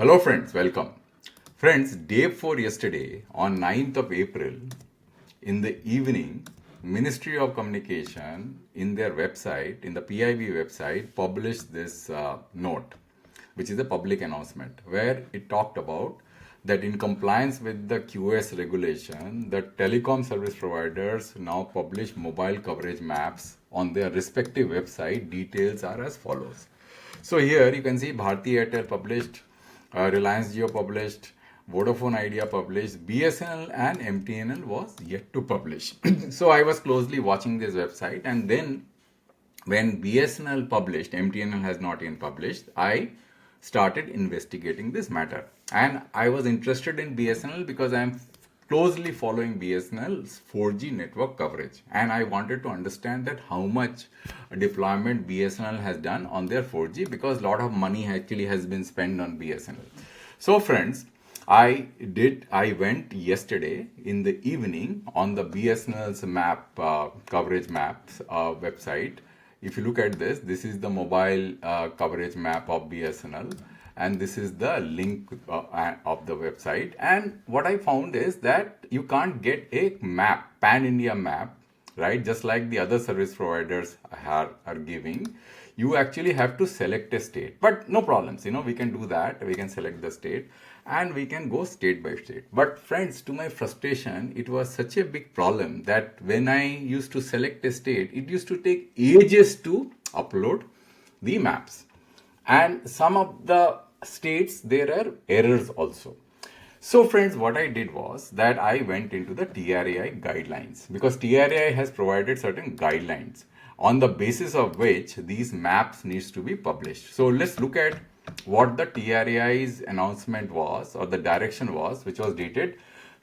Hello friends, welcome. Friends, day 4 yesterday on 9th of April in the evening, Ministry of Communication in their website, in the PIB website, published this note, which is a public announcement, where it talked about that in compliance with the QS regulation, the telecom service providers now publish mobile coverage maps on their respective website. Details are as follows. So here you can see Bharti Airtel published, Reliance Jio published, Vodafone Idea published, BSNL and MTNL was yet to publish. So I was closely watching this website, and then when BSNL published, MTNL has not yet published, I started investigating this matter. And I was interested in BSNL because I am closely following BSNL's 4G network coverage, and I wanted to understand that how much deployment BSNL has done on their 4G, because a lot of money actually has been spent on BSNL. So friends, I went yesterday in the evening on the BSNL's map coverage maps website. If you look at this is the mobile coverage map of BSNL, and this is the link of the website. And what I found is that you can't get a map, pan-India map, right? Just like the other service providers are giving. You actually have to select a state, but no problems. We can do that. We can select the state and we can go state by state. But friends, to my frustration, it was such a big problem that when I used to select a state, it used to take ages to upload the maps. And some of the states, there are errors also. So friends, what I did was that I went into the TRAI guidelines, because TRAI has provided certain guidelines on the basis of which these maps needs to be published. So let's look at what the TRAI's announcement was, or the direction was, which was dated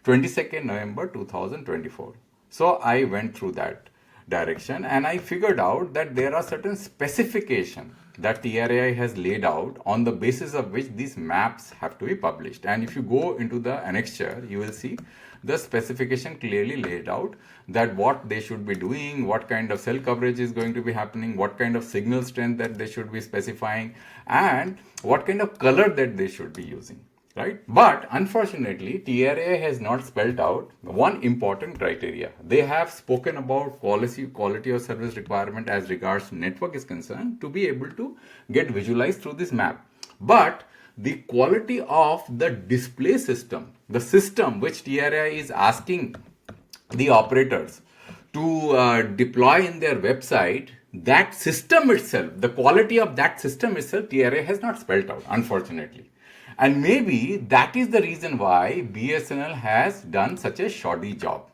22nd November 2024. So I went through that direction and I figured out that there are certain specifications that TRAI has laid out on the basis of which these maps have to be published. And if you go into the annexure, you will see the specification clearly laid out that what they should be doing, what kind of cell coverage is going to be happening, what kind of signal strength that they should be specifying, and what kind of color that they should be using. Right? But unfortunately, TRAI has not spelled out one important criteria. They have spoken about quality of service requirement as regards network is concerned to be able to get visualized through this map. But the quality of the display system, the system which TRAI is asking the operators to deploy in their website, that system itself, the quality of that system itself, TRAI has not spelled out, unfortunately. And maybe that is the reason why BSNL has done such a shoddy job.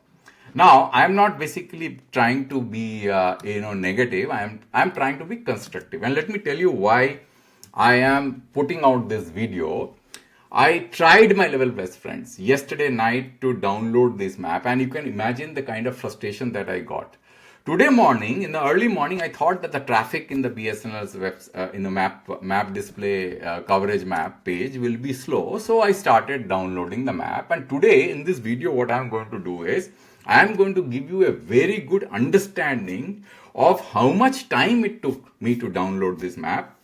Now, I'm not basically trying to be negative. I'm trying to be constructive. And let me tell you why I am putting out this video. I tried my level best, friends, yesterday night to download this map, and you can imagine the kind of frustration that I got. Today morning, in the early morning, I thought that the traffic in the BSNL's in the map display coverage map page will be slow. So I started downloading the map. And today in this video, what I'm going to do is I am going to give you a very good understanding of how much time it took me to download this map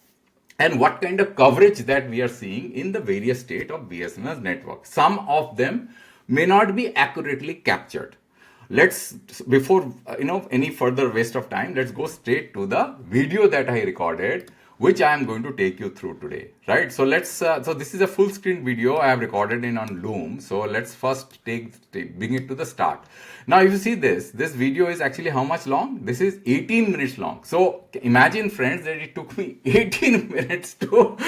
and what kind of coverage that we are seeing in the various state of BSNL's network. Some of them may not be accurately captured. Let's, before any further waste of time, let's go straight to the video that I recorded, which I am going to take you through today, right? So let's, so this is a full screen video I have recorded in on Loom. So let's first bring it to the start. Now, if you see this video is actually how much long? This is 18 minutes long. So imagine, friends, that it took me 18 minutes to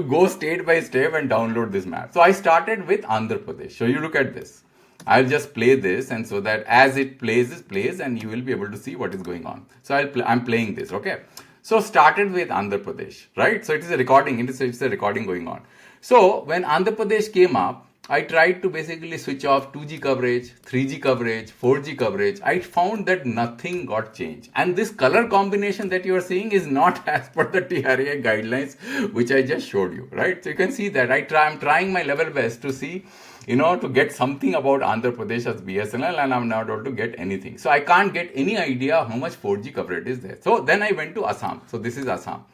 go state by step and download this map. So I started with Andhra Pradesh. So you look at this. I'll just play this, and so that as it plays and you will be able to see what is going on. So I'm playing this, okay? So started with Andhra Pradesh, right? So it is a recording, it's a recording going on. So when Andhra Pradesh came up, I tried to basically switch off 2G coverage, 3G coverage, 4G coverage. I found that nothing got changed. And this color combination that you are seeing is not as per the TRAI guidelines, which I just showed you, right? So you can see that I'm trying my level best to see, to get something about Andhra Pradesh as BSNL, and I'm not able to get anything. So I can't get any idea how much 4G coverage is there. So then I went to Assam. So this is Assam.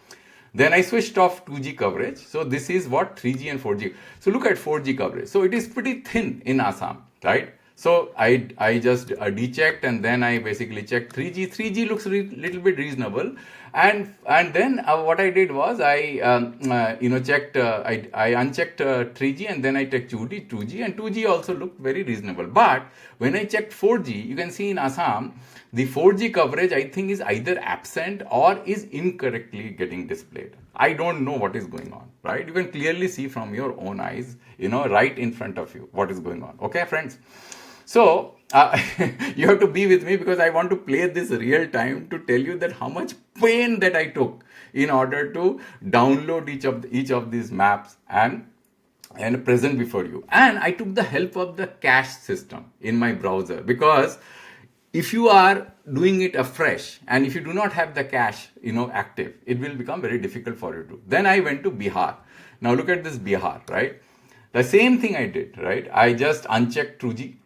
Then I switched off 2G coverage. So this is what 3G and 4G. So look at 4G coverage. So it is pretty thin in Assam, right? So I just dechecked, and then I basically checked 3G. 3G looks little bit reasonable, and then what I did was I checked I unchecked 3G, and then I checked 2G, and 2G also looked very reasonable. But when I checked 4G, you can see in Assam the 4G coverage I think is either absent or is incorrectly getting displayed. I don't know what is going on, right? You can clearly see from your own eyes, right in front of you what is going on. Okay, friends. So you have to be with me because I want to play this real time to tell you that how much pain that I took in order to download each of these maps and present before you. And I took the help of the cache system in my browser, because if you are doing it afresh and if you do not have the cache active, it will become very difficult for you to. Then I went to Bihar. Now look at this Bihar, right? The same thing I did, right? I just unchecked 2G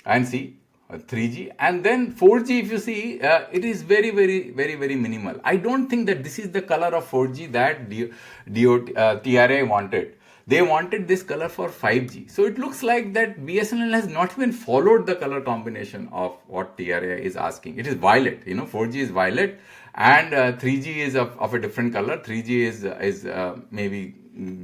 and see 3G, and then 4G. If you see, it is very, very, very, very minimal. I don't think that this is the color of 4G that TRAI wanted. They wanted this color for 5G. So it looks like that BSNL has not even followed the color combination of what TRAI is asking. It is violet, 4G is violet, and 3G is of a different color. 3G is maybe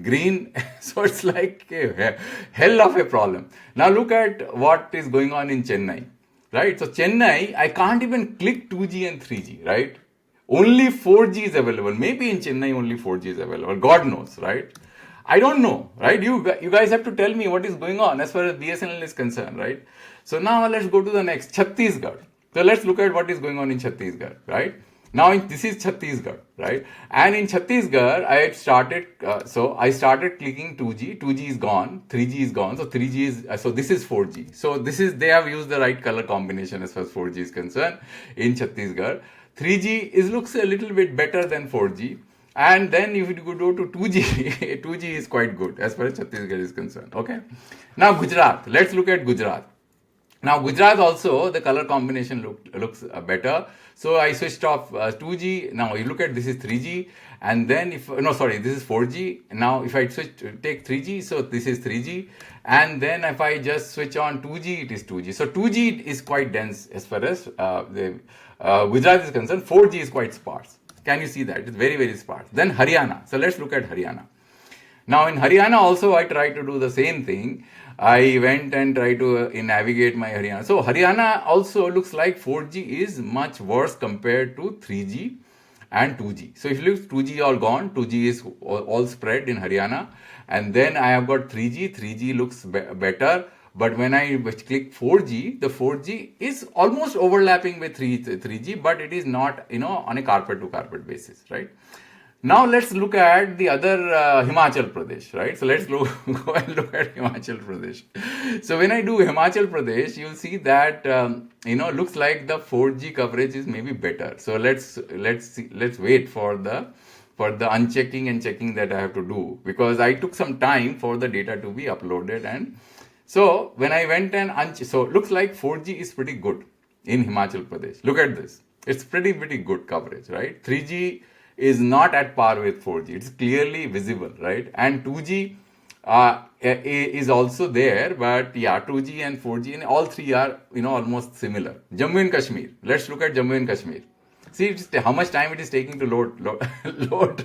green. So it's like a hell of a problem. Now look at what is going on in Chennai, right? So Chennai, I can't even click 2G and 3G, right? Only 4G is available. Maybe in Chennai only 4G is available. God knows, right? I don't know, right? You guys have to tell me what is going on as far as BSNL is concerned, right? So now let's go to the next, Chhattisgarh. So let's look at what is going on in Chhattisgarh, right? Now this is Chhattisgarh, right? And in Chhattisgarh, I started clicking 2G. 2G is gone. 3G is gone. So 3G is, so this is 4G. So they have used the right color combination as far as 4G is concerned in Chhattisgarh. 3G looks a little bit better than 4G. And then if you go to 2G, 2G is quite good as far as Chhattisgarh is concerned. Okay. Now Gujarat. Let's look at Gujarat. Now Gujarat also, the color combination looks better. So I switched off 2G. Now you look at, this is 3G, and then this is 4G. Now if I take 3G, so this is 3G, and then if I just switch on 2G, it is 2G. So 2G is quite dense as far as Gujarat is concerned. 4G is quite sparse. Can you see that? It's very, very sparse. Then Haryana. So let's look at Haryana. Now in Haryana also I tried to do the same thing. I went and tried to navigate my Haryana. So Haryana also looks like 4G is much worse compared to 3G and 2G. So if you look, 2G all gone, 2G is all spread in Haryana. And then I have got 3G. 3G looks better. But when I click 4G, the 4G is almost overlapping with 3G, but it is not, on a carpet to carpet basis, right? Now let's look at the other Himachal Pradesh, right? So let's go and look at Himachal Pradesh. So when I do Himachal Pradesh, you'll see that looks like the 4G coverage is maybe better. So let's wait for the unchecking and checking that I have to do, because I took some time for the data to be uploaded. And so when I went and so it looks like 4G is pretty good in Himachal Pradesh. Look at this. It's pretty good coverage, right? 3G is not at par with 4G. It's clearly visible, right? And 2G is also there, but yeah, 2G and 4G, and all three are, almost similar. Jammu and Kashmir. Let's look at Jammu and Kashmir. See how much time it is taking to load.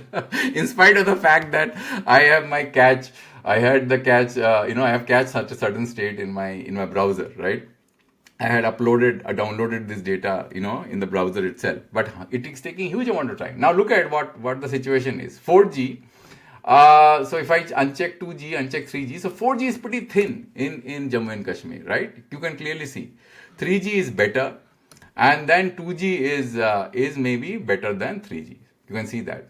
In spite of the fact that I have my cache, I had the cache, I have cached at a certain state in my browser, right? I had downloaded this data, in the browser itself, but it is taking huge amount of time. Now look at what the situation is. 4G. So if I uncheck 2G, uncheck 3G, so 4G is pretty thin in Jammu and Kashmir, right? You can clearly see. 3G is better, and then 2G is maybe better than 3G. You can see that.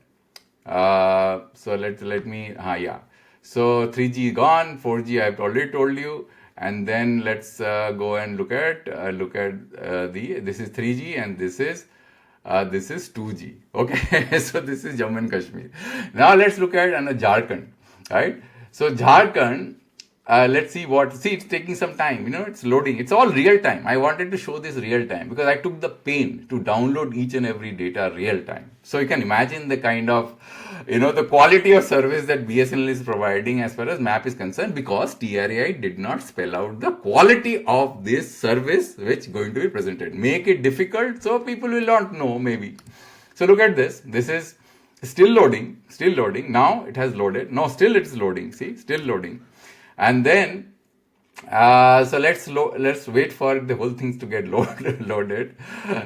So let me, yeah. So 3G gone, 4G I've already told you. And then let's go and look at this is 3G and this is 2G. Okay, so this is Jammu and Kashmir. Now let's look at Jharkhand, right? So Jharkhand, let's see it's taking some time. It's loading. It's all real time. I wanted to show this real time because I took the pain to download each and every data real time. So you can imagine the kind of the quality of service that BSNL is providing as far as map is concerned, because TRAI did not spell out the quality of this service which is going to be presented. Make it difficult so people will not know maybe. So look at this. This is still loading, still loading. Now it has loaded. No, still it's loading. See, still loading. And then so let's wait for the whole things to get loaded.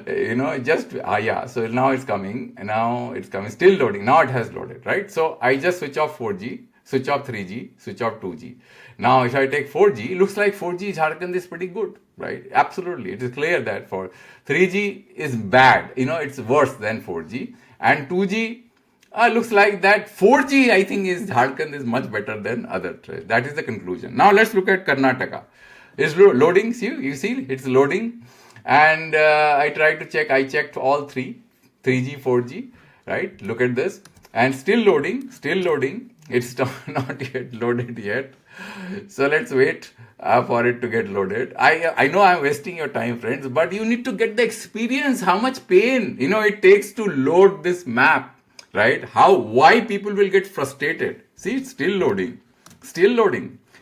Yeah. So now it's coming. Now it's coming. Still loading. Now it has loaded, right? So I just switch off 4G, switch off 3G, switch off 2G. Now if I take 4G, it looks like 4G Jharkhand is pretty good, right? Absolutely, it is clear that for 3G is bad. It's worse than 4G, and 2G. Looks like that 4G, I think, is Jharkhand is much better than other trails. That is the conclusion. Now let's look at Karnataka. It's loading. You see, it's loading. And I tried to check. I checked all three, 3G, 4G, right? Look at this. And still loading, still loading. It's not yet loaded yet. So let's wait for it to get loaded. I know I'm wasting your time, friends, but you need to get the experience, how much pain, it takes to load this map. Right? Why people will get frustrated. See, it's still loading,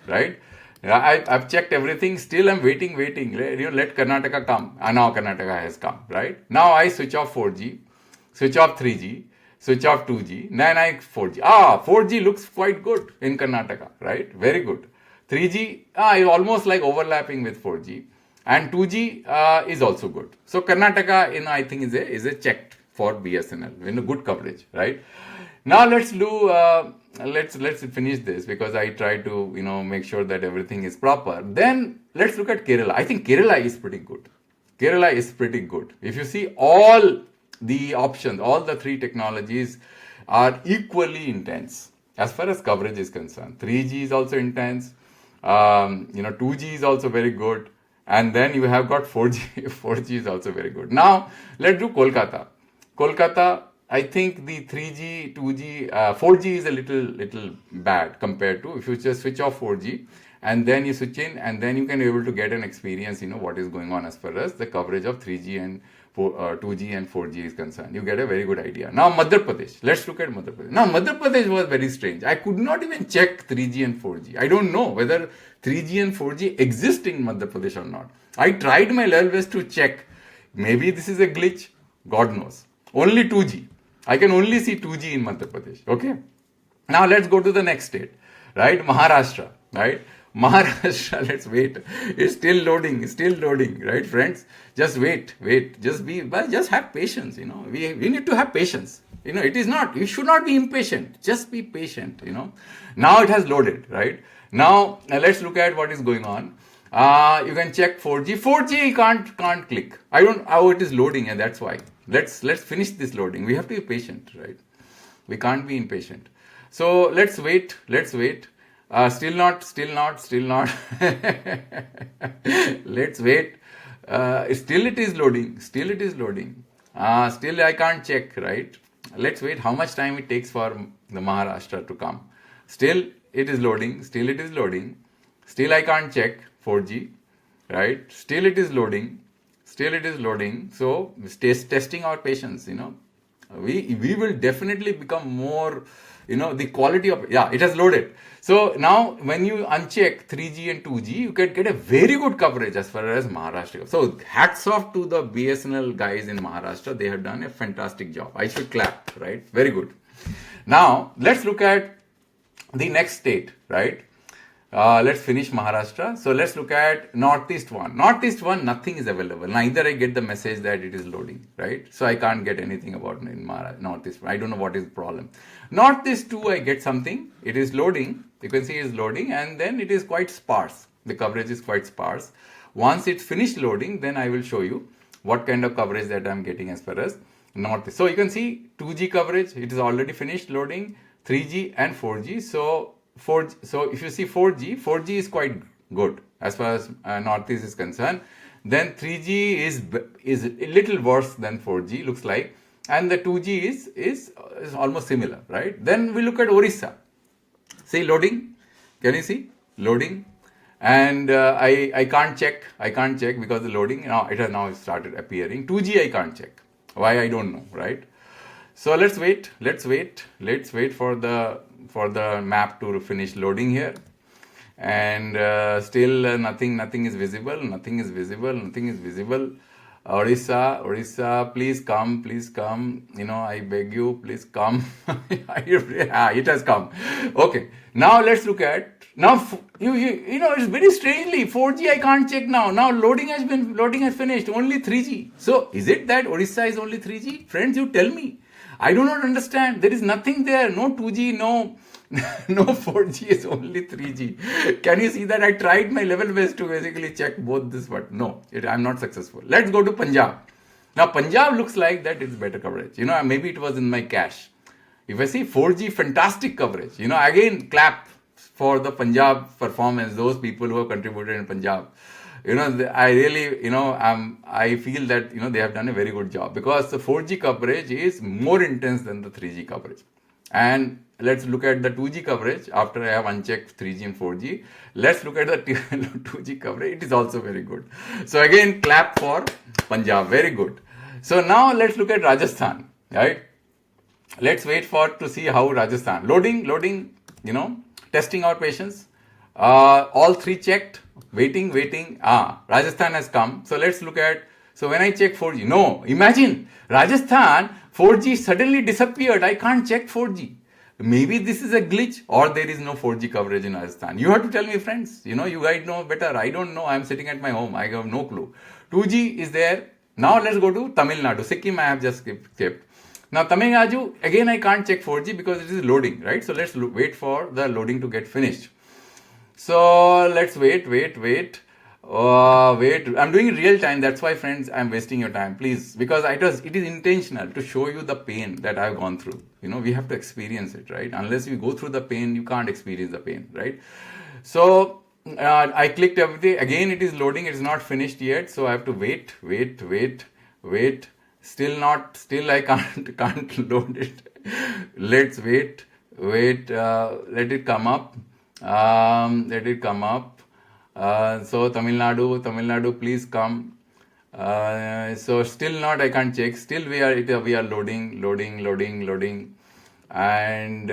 right? I've checked everything. Still, I'm waiting. Let Karnataka come. And now Karnataka has come, right? Now I switch off 4G, switch off 3G, switch off 2G. Then 4G. 4G looks quite good in Karnataka, right? Very good. 3G is almost like overlapping with 4G, and 2G is also good. So Karnataka, I think is a checked for BSNL, good coverage, right? Now let's do, let's finish this, because I try to, make sure that everything is proper. Then let's look at Kerala. I think Kerala is pretty good. Kerala is pretty good. If you see all the options, all the three technologies are equally intense as far as coverage is concerned. 3G is also intense. 2G is also very good. And then you have got 4G. 4G is also very good. Now let's do Kolkata. Kolkata, I think the 3G, 2G, 4G is a little bad compared to if you just switch off 4G and then you switch in, and then you can be able to get an experience, what is going on as far as the coverage of 3G and 2G and 4G is concerned. You get a very good idea. Now Madhya Pradesh. Let's look at Madhya Pradesh. Now Madhya Pradesh was very strange. I could not even check 3G and 4G. I don't know whether 3G and 4G exist in Madhya Pradesh or not. I tried my level best to check. Maybe this is a glitch. God knows. Only 2G. I can only see 2G in Madhya Pradesh. Okay. Now let's go to the next state, right? Maharashtra, right? Maharashtra, let's wait. It's still loading, right, friends? Just wait. Just have patience, We need to have patience. It is not, you should not be impatient. Just be patient, Now it has loaded, right? Now let's look at what is going on. You can check 4G. 4G can't click. It is loading, and that's why. Let's finish this loading. We have to be patient, right? We can't be impatient. So let's wait. Still not. Let's wait. Still it is loading. Still I can't check, right? Let's wait how much time it takes for the Maharashtra to come. Still it is loading. Still I can't check 4G, right? Still it is loading. So testing our patience, we will definitely become more, the quality of, it has loaded. So now when you uncheck 3G and 2G, you can get a very good coverage as far as Maharashtra goes. So hats off to the BSNL guys in Maharashtra. They have done a fantastic job. I should clap, right? Very good. Now let's look at the next state, right? Let's finish Maharashtra. So let's look at Northeast one. Northeast one, nothing is available. Neither I get the message that it is loading, right? So I can't get anything about in Northeast one. I don't know what is the problem. Northeast 2, I get something. It is loading. You can see it is loading, and then it is quite sparse. The coverage is quite sparse. Once it's finished loading, then I will show you what kind of coverage that I'm getting as far as Northeast. So you can see 2G coverage. It is already finished loading. 3G and 4G. So if you see 4G is quite good as far as Northeast is concerned. Then 3G is a little worse than 4G, looks like, and the 2G is almost similar, right? Then we look at Odisha. See loading. Can you see loading? And I can't check because the loading it has now started appearing. 2G I can't check. Why, I don't know, right? So let's wait for the map to finish loading here. And still nothing is visible. Odisha, please come. I beg you, please come. It has come. Okay, now let's look at it's very strangely 4G I can't check now. Now loading has finished. Only 3G. So is it that Odisha is only 3G? Friends, you tell me. I do not understand. There is nothing there. No 2G, no no 4G, is only 3G. Can you see that? I tried my level best to basically check both this, but no, I'm not successful. Let's go to Punjab. Now Punjab looks like that it's better coverage. Maybe it was in my cache. If I see 4G, fantastic coverage. Again, clap for the Punjab performance, those people who have contributed in Punjab. I really, I feel that, they have done a very good job, because the 4G coverage is more intense than the 3G coverage. And let's look at the 2G coverage after I have unchecked 3G and 4G. Let's look at the 2G coverage. It is also very good. So again, clap for Punjab. Very good. So now let's look at Rajasthan, right? Let's wait to see how Rajasthan. Loading, testing our patience. All three checked. Waiting. Rajasthan has come. So let's look at. So when I check 4G, no, imagine Rajasthan 4G suddenly disappeared. I can't check 4G. Maybe this is a glitch, or there is no 4G coverage in Rajasthan. You have to tell me, friends. You guys know better. I don't know. I'm sitting at my home. I have no clue. 2G is there. Now let's go to Tamil Nadu. Sikkim I have just skipped. Now Tamil Nadu, again I can't check 4G because it is loading, right? So let's wait for the loading to get finished. So let's wait. I'm doing it real time. That's why, friends, I'm wasting your time. Please, because it is intentional to show you the pain that I've gone through. We have to experience it, right? Unless you go through the pain, you can't experience the pain, right? So I clicked everything. Again, it is loading. It is not finished yet. So I have to wait. Still I can't load it. Let's wait. Let it come up. So Tamil Nadu, please come. So still not, I can't check. Still we are loading. And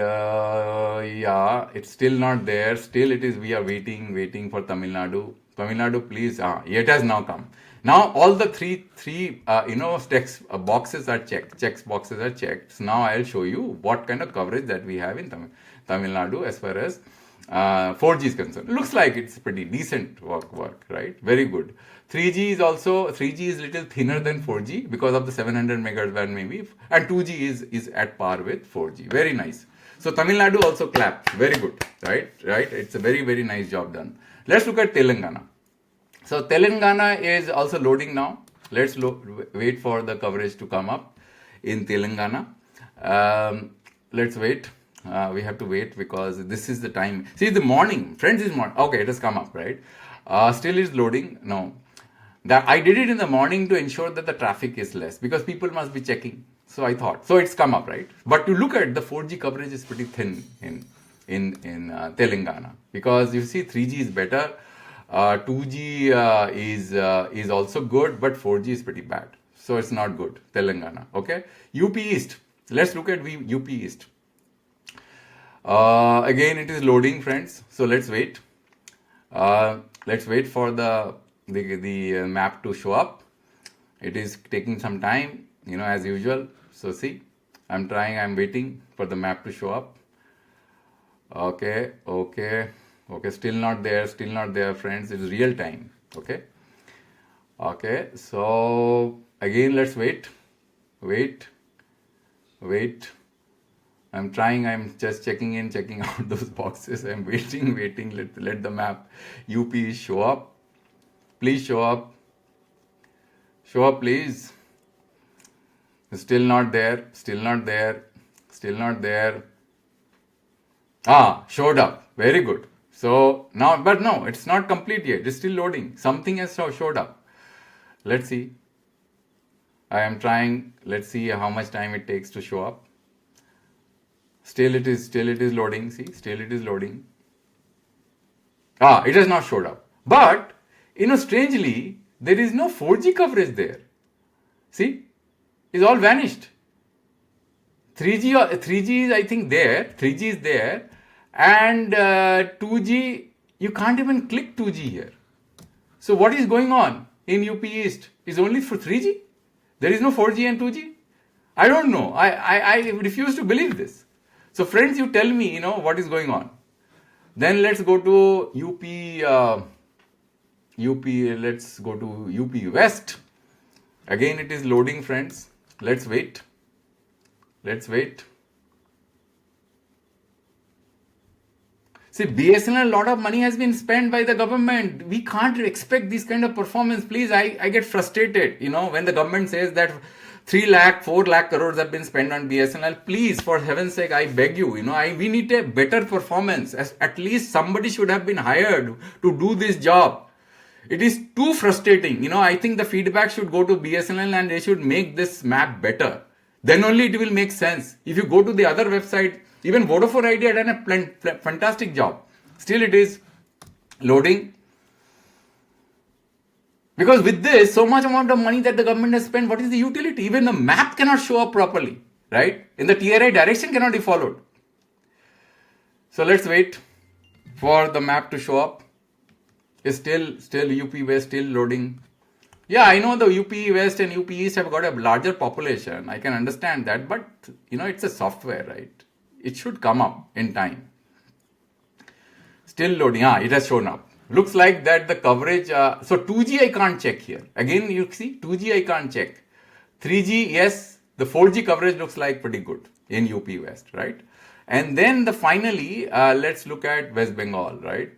it's still not there. Still we are waiting for Tamil Nadu. Tamil Nadu, please. It has now come. Now all the three text boxes are checked. Checks boxes are checked. So now I'll show you what kind of coverage that we have in Tamil Nadu as far as 4G is concerned. Looks like it's pretty decent work, right? Very good. 3G is little thinner than 4G because of the 700 megahertz band maybe, and 2G is at par with 4G. Very nice. So Tamil Nadu also clapped. Very good, right? It's a very, very nice job done. Let's look at Telangana. So Telangana is also loading now. Let's wait for the coverage to come up in Telangana. Let's wait. We have to wait because this is the time. See, the morning, friends, is morning. Okay, it has come up, right? Still is loading. No, I did it in the morning to ensure that the traffic is less because people must be checking. So I thought, so it's come up, right? But to look at the 4G coverage is pretty thin in Telangana, because you see 3G is better, 2G is also good, but 4G is pretty bad. So it's not good. Telangana, okay? UP East. Let's look at UP East. Again, it is loading, friends. So let's wait. Let's wait for the map to show up. It is taking some time, as usual. So see, I'm waiting for the map to show up. Okay. Still not there, friends. It is real time. Okay. So again, let's wait. I'm just checking out those boxes. I'm waiting. Let the map UP show up. Please show up. Show up, please. Still not there. Showed up. Very good. So now, but no, it's not complete yet. It's still loading. Something has showed up. Let's see. I am trying. Let's see how much time it takes to show up. Still it is loading. See, still it is loading. It has not showed up. But, strangely, there is no 4G coverage there. See, it's all vanished. 3G is I think there. 3G is there, and 2G you can't even click 2G here. So what is going on in UP East is only for 3G. There is no 4G and 2G. I don't know. I refuse to believe this. So friends, you tell me, what is going on. Then let's go to UP. Let's go to UP West. Again, it is loading, friends. Let's wait. See, BSNL, a lot of money has been spent by the government. We can't expect this kind of performance. Please, I get frustrated, when the government says that 3 lakh, 4 lakh crores have been spent on BSNL. Please, for heaven's sake, I beg you, we need a better performance. At least somebody should have been hired to do this job. It is too frustrating. I think the feedback should go to BSNL and they should make this map better. Then only it will make sense. If you go to the other website, even Vodafone Idea had done a fantastic job. Still it is loading. Because with this, so much amount of money that the government has spent, what is the utility? Even the map cannot show up properly, right? In the TRAI direction cannot be followed. So let's wait for the map to show up. It's still UP West, still loading. Yeah, I know the UP West and UP East have got a larger population. I can understand that, but it's a software, right? It should come up in time. Still loading. It has shown up. Looks like that the coverage. So 2G I can't check here. Again, you see 2G I can't check. 3G, yes. The 4G coverage looks like pretty good in UP West, right? And then finally, let's look at West Bengal, right,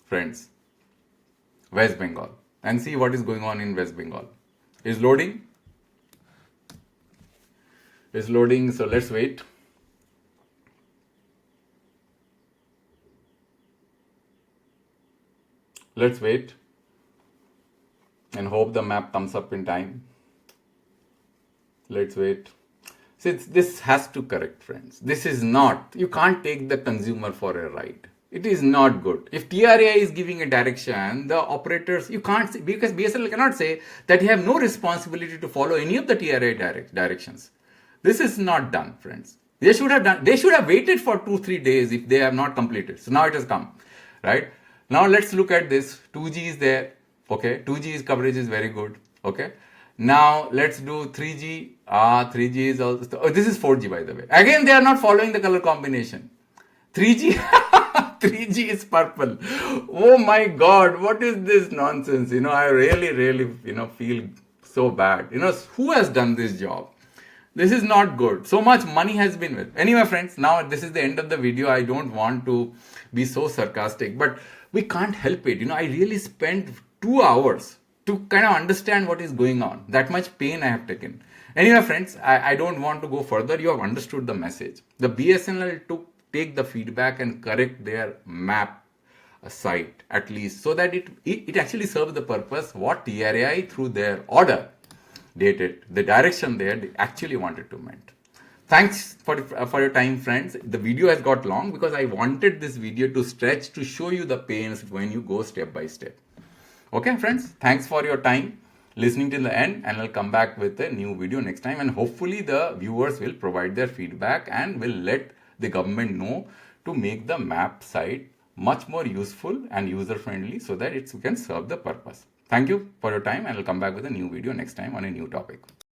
friends? West Bengal, and see what is going on in West Bengal. Is loading. So let's wait. Let's wait and hope the map comes up in time. Let's wait. See, this has to correct, friends. This is not, you can't take the consumer for a ride. It is not good. If TRAI is giving a direction, the operators, you can't say, because BSNL cannot say that you have no responsibility to follow any of the TRAI directions. This is not done, friends. They should have waited for 2-3 days if they have not completed. So now it has come, right? Now let's look at this. 2G is there. Okay. 2G coverage is very good. Okay. Now let's do 3G. 3G is also, this is 4G by the way. Again, they are not following the color combination. 3G, 3G is purple. Oh my God, what is this nonsense? I really, feel so bad. Who has done this job? This is not good. So much money has been with. Anyway, friends, now this is the end of the video. I don't want to be so sarcastic, but we can't help it. I really spent 2 hours to kind of understand what is going on. That much pain I have taken. Anyway, friends, I don't want to go further. You have understood the message. The BSNL take the feedback and correct their map site at least, so that it actually serves the purpose what TRAI through their order dated, the direction there they actually wanted to meant. Thanks for your time, friends. The video has got long because I wanted this video to stretch to show you the pains when you go step by step. Okay, friends, thanks for your time listening till the end, and I'll come back with a new video next time, and hopefully the viewers will provide their feedback and will let the government know to make the map site much more useful and user friendly so that it can serve the purpose. Thank you for your time, and I'll come back with a new video next time on a new topic.